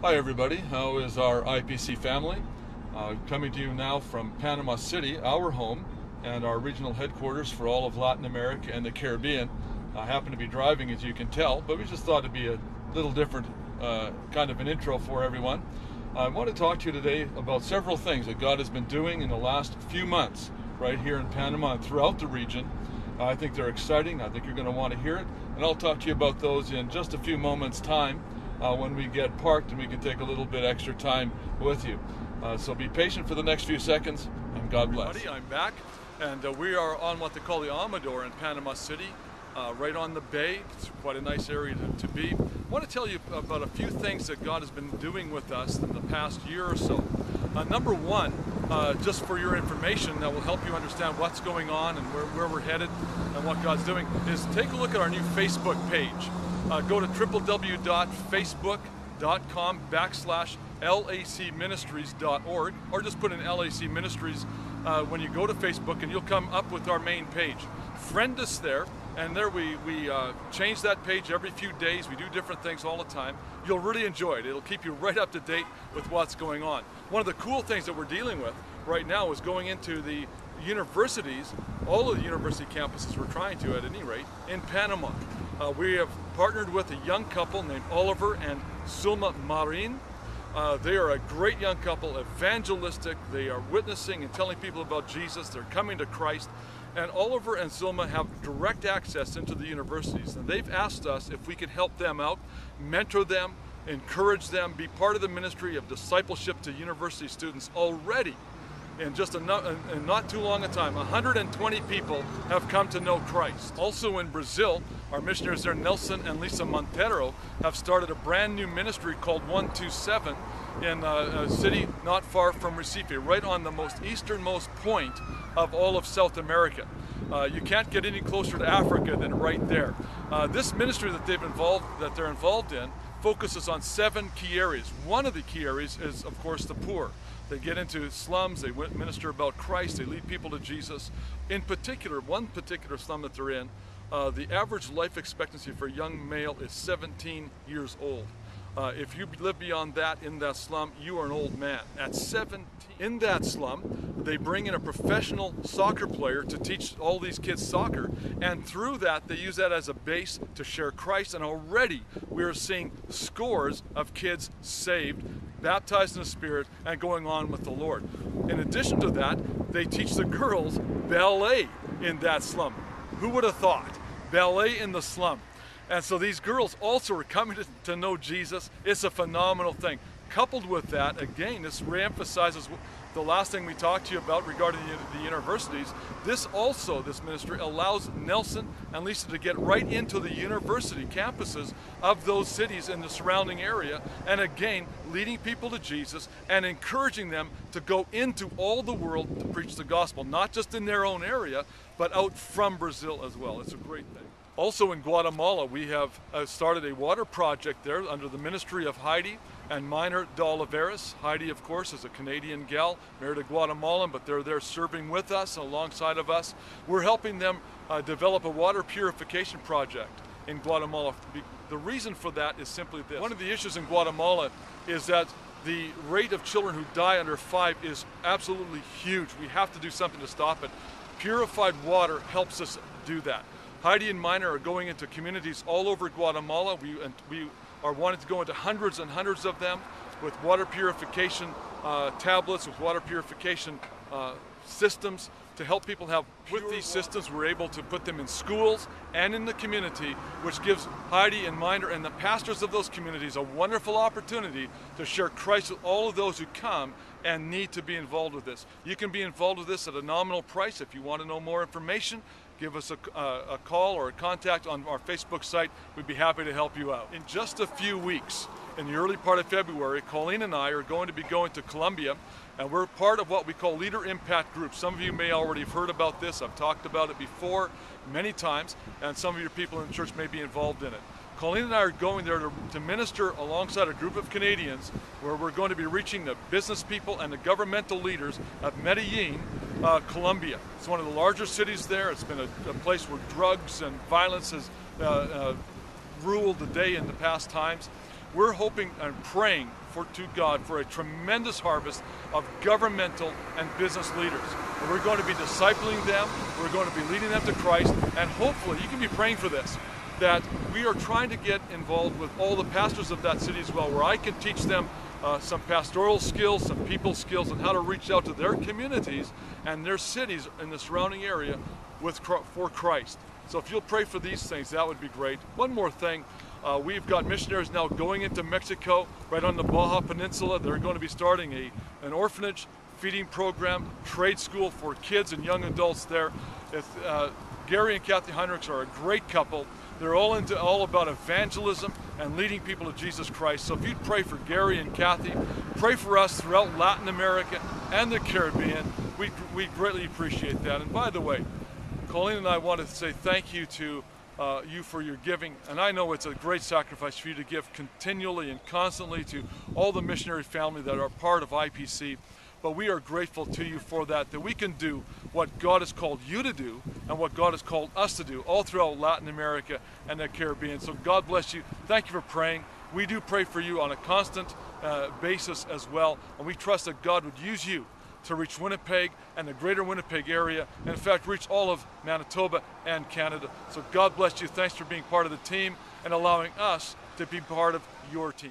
Hi everybody, how is our IPC family? Coming to you now from Panama City, our home, and our regional headquarters for all of Latin America and the Caribbean. I happen to be driving, as you can tell, but we just thought it'd be a little different kind of an intro for everyone. I want to talk to you today about several things that God has been doing in the last few months right here in Panama and throughout the region. I think they're exciting. I think you're going to want to hear it, and I'll talk to you about those in just a few moments' time. When we get parked and we can take a little bit extra time with you. So be patient for the next few seconds, and God bless. Everybody, I'm back, and we are on what they call the Amador in Panama City, right on the bay. It's quite a nice area to be. I want to tell you about a few things that God has been doing with us in the past year or so. Number one, just for your information that will help you understand what's going on and where we're headed and what God's doing, is take a look at our new Facebook page. Go to www.facebook.com/lacministries.org, or just put in LAC Ministries when you go to Facebook, and you'll come up with our main page. Friend us there, and there we change that page every few days. We do different things all the time. You'll really enjoy it. It'll keep you right up to date with what's going on. One of the cool things that we're dealing with right now is going into the universities, all of the university campuses we're trying to, at any rate, in Panama. We have partnered with a young couple named Oliver and Sulma Marin. They are a great young couple, evangelistic. They are witnessing and telling people about Jesus. They're coming to Christ. And Oliver and Sulma have direct access into the universities. And they've asked us if we could help them out, mentor them, encourage them, be part of the ministry of discipleship to university students already. In just not too long a time, 120 people have come to know Christ. Also in Brazil, our missionaries there, Nelson and Lisa Montero, have started a brand new ministry called 127 in a city not far from Recife, right on the most easternmost point of all of South America. You can't get any closer to Africa than right there. This ministry that they're involved in focuses on 7 key areas. One of the key areas is, of course, the poor. They get into slums, they minister about Christ, they lead people to Jesus. In particular, one particular slum that they're in, the average life expectancy for a young male is 17 years old. If you live beyond that in that slum, you are an old man. At 17, in that slum, they bring in a professional soccer player to teach all these kids soccer, and through that, they use that as a base to share Christ, and already we are seeing scores of kids saved, baptized in the Spirit, and going on with the Lord. In addition to that, they teach the girls ballet in that slum. Who would have thought? Ballet in the slum. And so these girls also are coming to know Jesus. It's a phenomenal thing. Coupled with that, again, this reemphasizes the last thing we talked to you about regarding the universities. This ministry allows Nelson and Lisa to get right into the university campuses of those cities in the surrounding area, and again, leading people to Jesus and encouraging them to go into all the world to preach the gospel, not just in their own area, but out from Brazil as well. It's a great thing. Also in Guatemala, we have started a water project there under the ministry of Heidi and Minor de Oliveras. Heidi, of course, is a Canadian gal, married a Guatemalan, but they're there serving with us, alongside of us. We're helping them develop a water purification project in Guatemala. The reason for that is simply this. One of the issues in Guatemala is that the rate of children who die under 5 is absolutely huge. We have to do something to stop it. Purified water helps us do that. Heidi and Minor are going into communities all over Guatemala. We are wanting to go into hundreds and hundreds of them with water purification tablets, with water purification systems to help people have. With these systems, we're able to put them in schools and in the community, which gives Heidi and Minor and the pastors of those communities a wonderful opportunity to share Christ with all of those who come and need to be involved with this. You can be involved with this at a nominal price. If you want to know more information, give us a call or a contact on our Facebook site. We'd be happy to help you out. In just a few weeks, in the early part of February, Colleen and I are going to be going to Colombia, and we're part of what we call Leader Impact Groups. Some of you may already have heard about this. I've talked about it before many times, and some of your people in the church may be involved in it. Colleen and I are going there to minister alongside a group of Canadians, where we're going to be reaching the business people and the governmental leaders of Medellin, Colombia. It's one of the larger cities there. It's been a place where drugs and violence has ruled the day in the past times. We're hoping and praying to God for a tremendous harvest of governmental and business leaders. And we're going to be discipling them, we're going to be leading them to Christ, and hopefully, you can be praying for this, that we are trying to get involved with all the pastors of that city as well, where I can teach them some pastoral skills, some people skills, and how to reach out to their communities and their cities in the surrounding area for Christ. So if you'll pray for these things, that would be great. One more thing, we've got missionaries now going into Mexico, right on the Baja Peninsula. They're going to be starting an orphanage feeding program, trade school for kids and young adults there. Gary and Kathy Heinrichs are a great couple. They're all about evangelism and leading people to Jesus Christ. So if you'd pray for Gary and Kathy, pray for us throughout Latin America and the Caribbean, we greatly appreciate that. And by the way, Colleen and I want to say thank you to you for your giving, and I know it's a great sacrifice for you to give continually and constantly to all the missionary family that are part of IPC, but we are grateful to you for that we can do what God has called you to do and what God has called us to do all throughout Latin America and the Caribbean. So God bless you. Thank you for praying. We do pray for you on a constant basis as well, and we trust that God would use you to reach Winnipeg and the greater Winnipeg area, and in fact reach all of Manitoba and Canada. So God bless you. Thanks for being part of the team and allowing us to be part of your team.